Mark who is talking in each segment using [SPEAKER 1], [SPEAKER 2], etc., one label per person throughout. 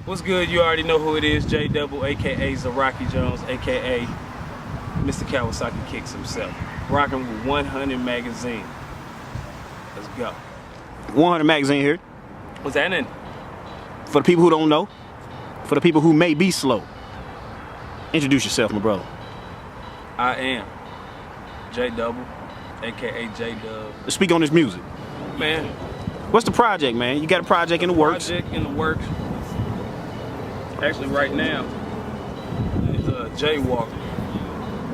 [SPEAKER 1] What's good? You already know who it is. Duble, aka Zaraki Jones, aka Mr. Kawasaki Kicks himself. Rocking with 100 Magazine. Let's go.
[SPEAKER 2] 100 Magazine here.
[SPEAKER 1] What's that in?
[SPEAKER 2] For the people who don't know, for the people who may be slow, introduce yourself, my brother.
[SPEAKER 1] I am Duble, aka J-Dub.
[SPEAKER 2] Let's speak on this music.
[SPEAKER 1] Man.
[SPEAKER 2] What's the project, man? You got a project in the works?
[SPEAKER 1] Project in the works. Actually, right now, it's Jaywalker.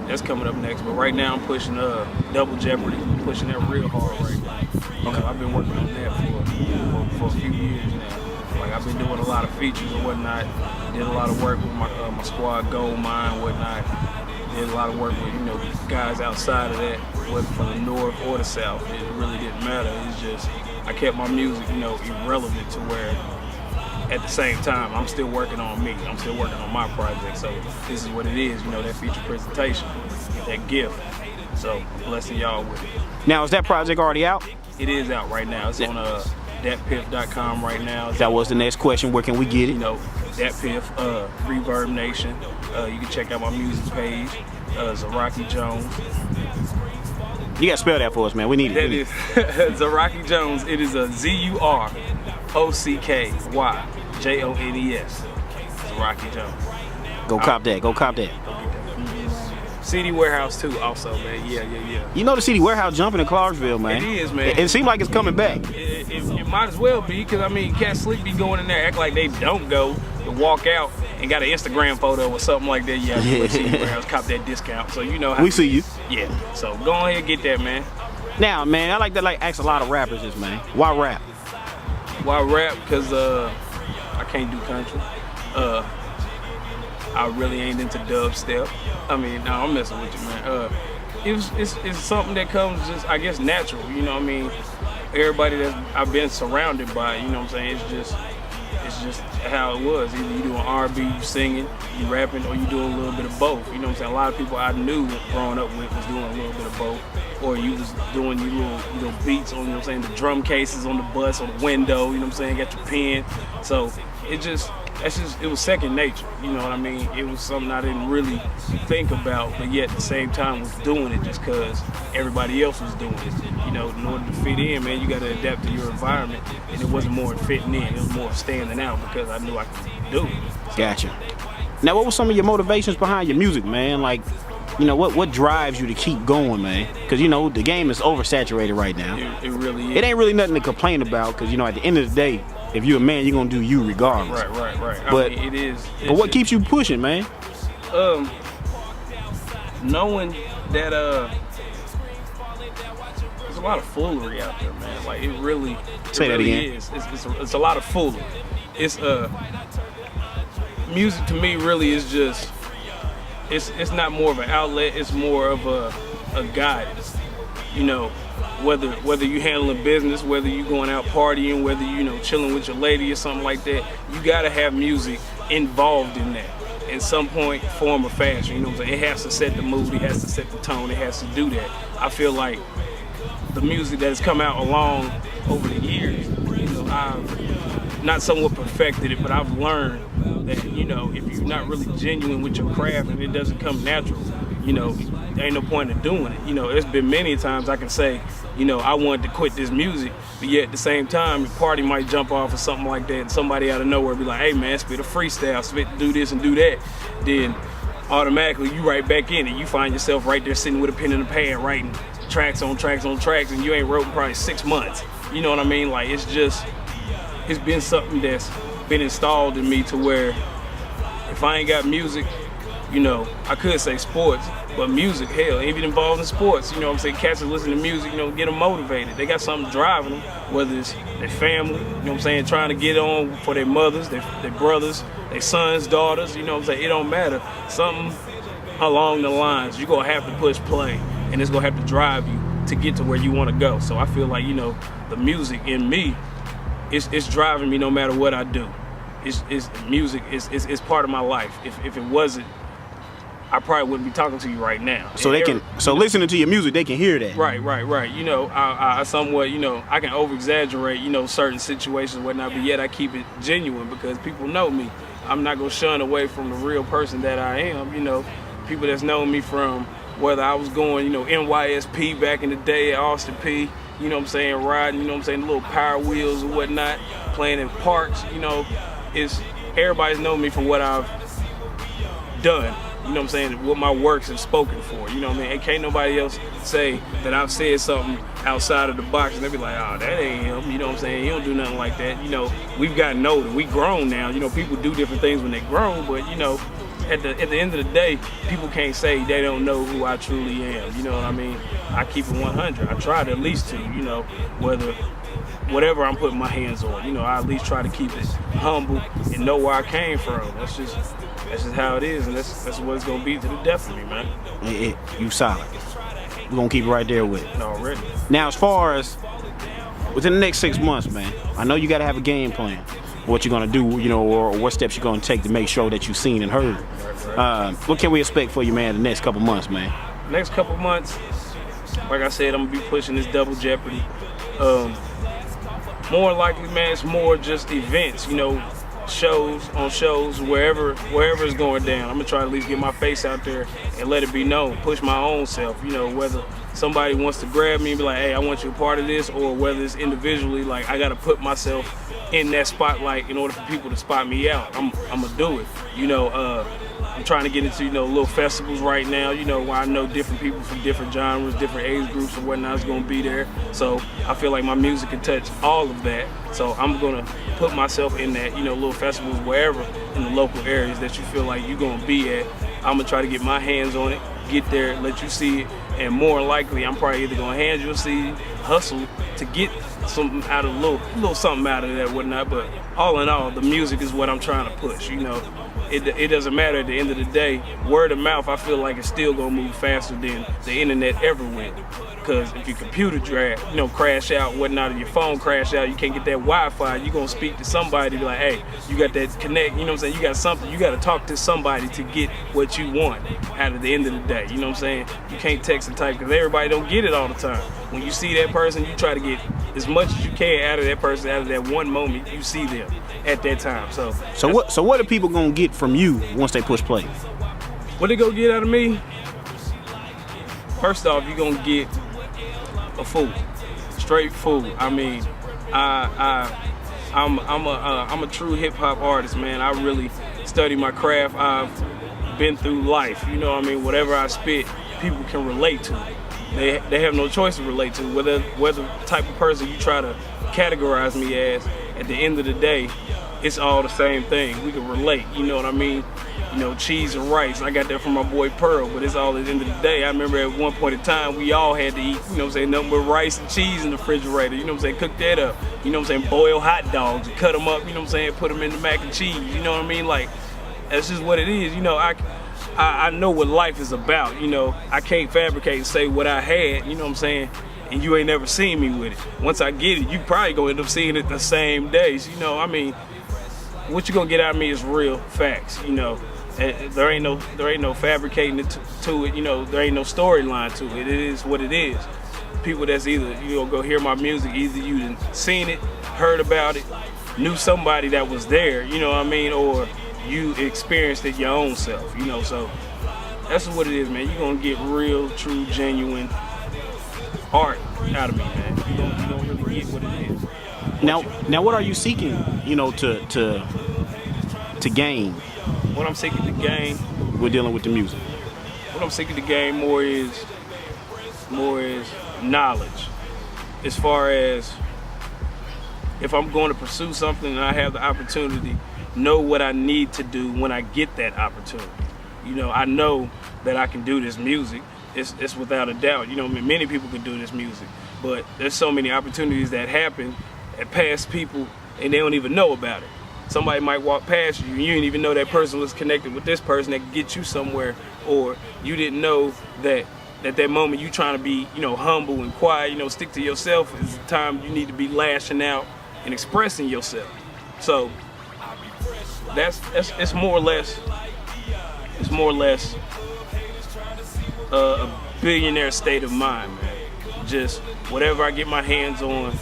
[SPEAKER 1] That's coming up next. But right now, I'm pushing Double Jeopardy. I'm pushing that real hard right now. You know, I've been working on that for a few years now. Like, I've been doing a lot of features and whatnot. Did a lot of work with my squad, Gold Mine, whatnot. Did a lot of work with, you know, guys outside of that, whether from the north or the south. It really didn't matter. It's just, I kept my music, you know, irrelevant to where, at the same time, I'm still working on me. I'm still working on my project. So this is what it is, you know, that feature presentation, that gift. So I'm blessing y'all with it.
[SPEAKER 2] Now, is that project already out?
[SPEAKER 1] It is out right now. It's on datpiff.com right now.
[SPEAKER 2] That was the next question. Where can we get it?
[SPEAKER 1] You know, datpiff, Reverb Nation. You can check out my music page, Zaraki Jones.
[SPEAKER 2] You got to spell that for us, man. We need it.
[SPEAKER 1] That is Zaraki Jones. It is a ZUROCKYJONES. Zaraki Jones.
[SPEAKER 2] Go cop that. Go cop that.
[SPEAKER 1] CD Warehouse too, also, man. Yeah.
[SPEAKER 2] You know the CD Warehouse jumping in Clarksville, man.
[SPEAKER 1] It is, man.
[SPEAKER 2] It seems like it's coming back.
[SPEAKER 1] It might as well be, because I mean, Cat Slick be going in there, act like they don't go, to walk out and got an Instagram photo or something like that. Yeah, CD Warehouse, cop that discount. So you know how
[SPEAKER 2] we see you.
[SPEAKER 1] Yeah. So go ahead and get that, man.
[SPEAKER 2] Now, man, I like to ask a lot of rappers this, man. Why rap?
[SPEAKER 1] Why rap? Because I can't do country. I really ain't into dubstep. I mean, no, I'm messing with you, man. It's something that comes just, I guess, natural. You know what I mean? Everybody that I've been surrounded by, you know what I'm saying? It's just how it was. Either you doing R&B, you singing, you rapping, or you doing a little bit of both. You know what I'm saying? A lot of people I knew growing up with was doing a little bit of both. Or you was doing your little beats on, you know what I'm saying, the drum cases on the bus or the window, you know what I'm saying, got your pen. So it was second nature, you know what I mean? It was something I didn't really think about, but yet at the same time was doing it just because everybody else was doing it. You know, in order to fit in, man, you got to adapt to your environment, and it wasn't more fitting in, it was more standing out because I knew I could do it. So.
[SPEAKER 2] Gotcha. Now, what were some of your motivations behind your music, man? Like, you know, what drives you to keep going, man? Because, you know, the game is oversaturated right now.
[SPEAKER 1] It really is.
[SPEAKER 2] It ain't really nothing to complain about because, you know, at the end of the day, if you're a man, you're going to do you regardless.
[SPEAKER 1] Right.
[SPEAKER 2] But,
[SPEAKER 1] I mean, it is.
[SPEAKER 2] But what keeps you pushing, man?
[SPEAKER 1] Knowing that there's a lot of foolery out there, man. Like, it really is. It's a lot of foolery. It's music to me really is just, it's not more of an outlet, it's more of a guidance. You know, whether you handling business, whether you going out partying, whether you know chilling with your lady or something like that, you gotta have music involved in that in some point, form, or fashion. You know what I'm saying? It has to set the mood, it has to set the tone, it has to do that. I feel like the music that has come out along over the years, you know, I've not somewhat perfected it, but I've learned that, you know, if you're not really genuine with your craft and it doesn't come natural, you know, there ain't no point in doing it. You know, there's been many times I can say, you know, I wanted to quit this music, but yet at the same time, the party might jump off or something like that, and somebody out of nowhere be like, hey man, spit a freestyle, do this and do that. Then automatically you right back in it. You find yourself right there sitting with a pen and a pad writing tracks on tracks on tracks, and you ain't wrote in probably 6 months. You know what I mean? Like, it's been something that's been installed in me to where if I ain't got music, you know, I could say sports, but music, hell, even involved in sports, you know what I'm saying? Cats that listen to music, you know, get them motivated. They got something driving them, whether it's their family, you know what I'm saying, trying to get on for their mothers, their brothers, their sons, daughters, you know what I'm saying? It don't matter. Something along the lines, you're going to have to push play, and it's going to have to drive you to get to where you want to go. So I feel like, you know, the music in me, it's driving me no matter what I do. It's music, it's part of my life. If it wasn't, I probably wouldn't be talking to you right now.
[SPEAKER 2] So they can, so listening to your music, they can hear that.
[SPEAKER 1] Right. You know, I somewhat, you know, I can over exaggerate, you know, certain situations and whatnot, but yet I keep it genuine because people know me. I'm not gonna shun away from the real person that I am. You know, people that's known me from whether I was going, you know, NYSP back in the day at Austin P. You know what I'm saying, riding, you know what I'm saying, the little power wheels and whatnot, playing in parks, you know, everybody's known me for what I've done, you know what I'm saying, what my works have spoken for, you know what I mean, and can't nobody else say that I've said something outside of the box and they be like, oh, that ain't him, you know what I'm saying, he don't do nothing like that, you know, we've gotten older, we grown now, you know, people do different things when they grown, but you know, at the end of the day, people can't say they don't know who I truly am, you know what I mean? I keep it 100. I try to at least to, you know, whatever I'm putting my hands on, you know, I at least try to keep it humble and know where I came from. That's just how it is, and that's what it's gonna be to the death of me, man.
[SPEAKER 2] You solid. We're gonna keep it right there with it.
[SPEAKER 1] Already.
[SPEAKER 2] Now, as far as within the next 6 months, man, I know you gotta have a game plan. What you're gonna do, you know, or what steps you're gonna take to make sure that you've seen and heard.
[SPEAKER 1] Right.
[SPEAKER 2] What can we expect for you, man, the next couple months, man?
[SPEAKER 1] Next couple months, like I said, I'm gonna be pushing this Double Jeopardy. More likely, man, it's more just events, you know, shows, wherever it's going down. I'm gonna try to at least get my face out there and let it be known, push my own self, you know, whether somebody wants to grab me and be like, hey, I want you a part of this, or whether it's individually, like I gotta put myself in that spotlight in order for people to spot me out. I'm gonna do it. You know, I'm trying to get into, you know, little festivals right now, you know, where I know different people from different genres, different age groups and whatnot is gonna be there. So I feel like my music can touch all of that. So I'm gonna put myself in that, you know, little festivals wherever in the local areas that you feel like you're gonna be at. I'm gonna try to get my hands on it, get there, let you see it, and more likely I'm probably either gonna hand you a CD, hustle to get something out of little something out of that, whatnot. But all in all, the music is what I'm trying to push, you know. It doesn't matter at the end of the day. Word of mouth, I feel like it's still gonna move faster than the internet ever will. Because if your computer crash out, whatnot, or your phone crash out, you can't get that Wi-Fi, you're gonna speak to somebody, be like, hey, you got that connect, you know what I'm saying? You got something, you gotta talk to somebody to get what you want out of the end of the day, you know what I'm saying? You can't text and type because everybody don't get it all the time. When you see that person, you try to get as much as you can out of that person, out of that one moment you see them at that time. So
[SPEAKER 2] what are people gonna get from you once they push play?
[SPEAKER 1] What they gonna get out of me? First off, you're gonna get a fool, straight fool. I mean, I'm a true hip hop artist, man. I really study my craft. I've been through life, you know what I mean? Whatever I spit, people can relate to it. They have no choice to relate to whether type of person you try to categorize me as. At the end of the day, it's all the same thing. We can relate, you know what I mean? You know, cheese and rice. I got that from my boy Pearl, but it's all at the end of the day. I remember at one point in time, we all had to eat, you know what I'm saying, nothing but rice and cheese in the refrigerator, you know what I'm saying, cook that up. You know what I'm saying, boil hot dogs, cut them up, you know what I'm saying, put them in the mac and cheese, you know what I mean? Like, that's just what it is, you know. I know what life is about, you know. I can't fabricate and say what I had, you know what I'm saying, and you ain't never seen me with it. Once I get it, you probably gonna end up seeing it the same days, you know. I mean, what you gonna get out of me is real facts, you know. There ain't no fabricating it to it, you know. There ain't no storyline to it. It is what it is. People that's either, you know, go hear my music, either you done seen it, heard about it, knew somebody that was there, you know what I mean, or you experienced it your own self, you know. So that's what it is, man. You're gonna get real, true, genuine art out of me, man. You don't really get what it is.
[SPEAKER 2] Now what are you seeking, you know, to gain?
[SPEAKER 1] What I'm seeking to gain,
[SPEAKER 2] we're dealing with the music.
[SPEAKER 1] What I'm seeking to gain more is knowledge. As far as if I'm going to pursue something and I have the opportunity, know what I need to do when I get that opportunity. You know, I know that I can do this music. It's without a doubt. You know, many people can do this music, but there's so many opportunities that happen at past people and they don't even know about it. Somebody might walk past you and you didn't even know that person was connected with this person that could get you somewhere, or you didn't know that at that moment you trying to be, you know, humble and quiet, you know, stick to yourself is the time you need to be lashing out and expressing yourself. So it's more or less a billionaire state of mind, man. Just whatever I get my hands on,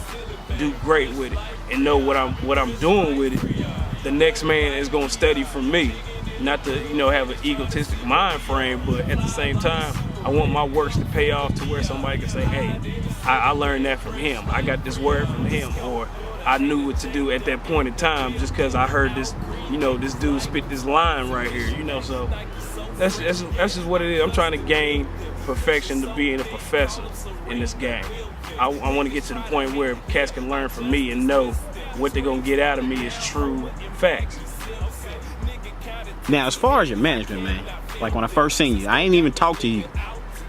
[SPEAKER 1] do great with it, and know what I'm doing with it. The next man is gonna study from me. Not to, have an egotistic mind frame, but at the same time, I want my works to pay off to where somebody can say, hey, I learned that from him. I got this word from him, or I knew what to do at that point in time just because I heard this, this dude spit this line right here, so that's just what it is. I'm trying to gain perfection to being a professor in this game. I want to get to the point where cats can learn from me and know what they're gonna get out of me is true facts.
[SPEAKER 2] Now, as far as your management, man, like when I first seen you, I ain't even talked to you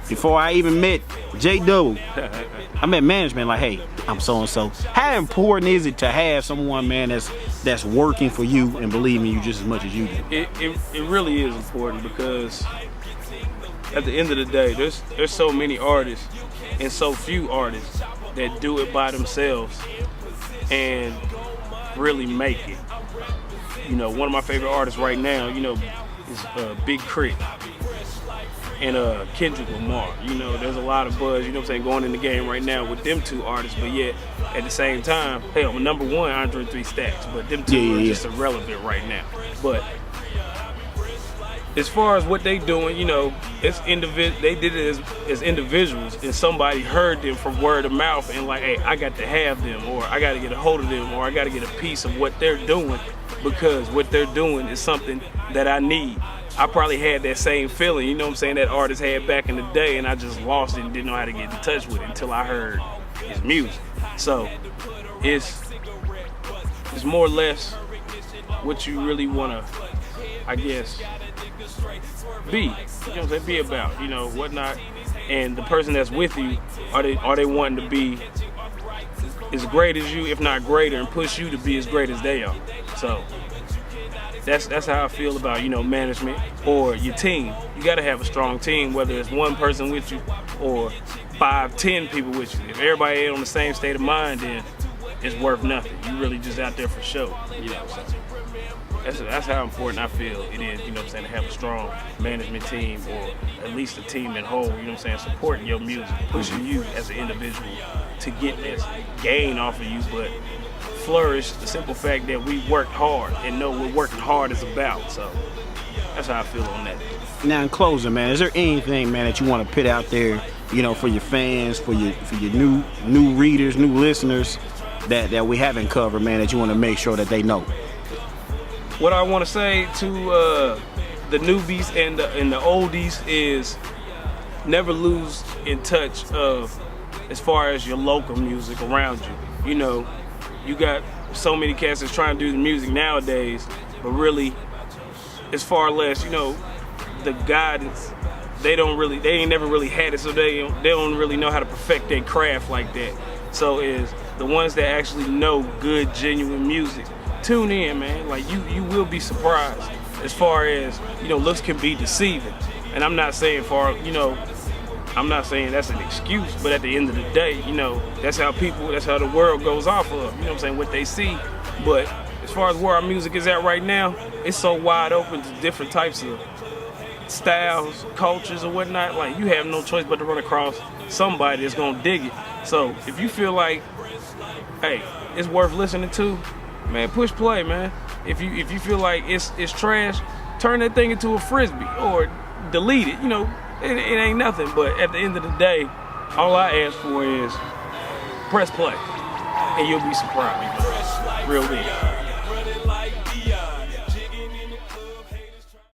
[SPEAKER 2] before I even met Duble. I met management like, hey, I'm so-and-so. How important is it to have someone, man, that's working for you and believing you just as much as you do?
[SPEAKER 1] It really is important, because at the end of the day, there's so many artists and so few artists that do it by themselves and really make it. One of my favorite artists right now, is Big Crit and Kendrick Lamar. There's a lot of buzz, going in the game right now with them two artists, but yet at the same time, hell, number one, Andre 3 Stacks, but them two are just irrelevant right now. But as far as what they doing, it's they did it as individuals, and somebody heard them from word of mouth and like, hey, I got to have them, or I got to get a hold of them, or I got to get a piece of what they're doing, because what they're doing is something that I need. I probably had that same feeling, that artist had back in the day, and I just lost it and didn't know how to get in touch with it until I heard his music. So it's more or less what you really want to, I guess, be. Be about, whatnot. And the person that's with you, are they wanting to be as great as you, if not greater, and push you to be as great as they are. So that's how I feel about, management or your team. You got to have a strong team, whether it's one person with you or 5, 10 people with you. If everybody ain't on the same state of mind, then it's worth nothing. You really just out there for show, So that's how important I feel it is, to have a strong management team, or at least a team in whole, supporting your music, pushing you as an individual to get this gain off of you, but flourish the simple fact that we worked hard and know what working hard is about. So that's how I feel on that.
[SPEAKER 2] Now, in closing, man, is there anything, man, that you want to put out there, for your fans, for your new readers, new listeners that we haven't covered, man, that you want to make sure that they know?
[SPEAKER 1] What I want to say to the newbies and the oldies is never lose in touch of as far as your local music around you. You got so many cats that's trying to do the music nowadays, but really, as far less, the guidance, they ain't never really had it, so they don't really know how to perfect their craft like that. So is the ones that actually know good, genuine music. Tune in, man. Like you will be surprised as far as, looks can be deceiving. And I'm not saying I'm not saying that's an excuse, but at the end of the day, that's how the world goes off of, what they see. But as far as where our music is at right now, it's so wide open to different types of styles, cultures, or whatnot. Like, you have no choice but to run across somebody that's gonna dig it. So if you feel like, hey, it's worth listening to, man, push play, man. If you feel like it's trash, turn that thing into a frisbee or delete it. It ain't nothing. But at the end of the day, all I ask for is press play, and you'll be surprised. Real big.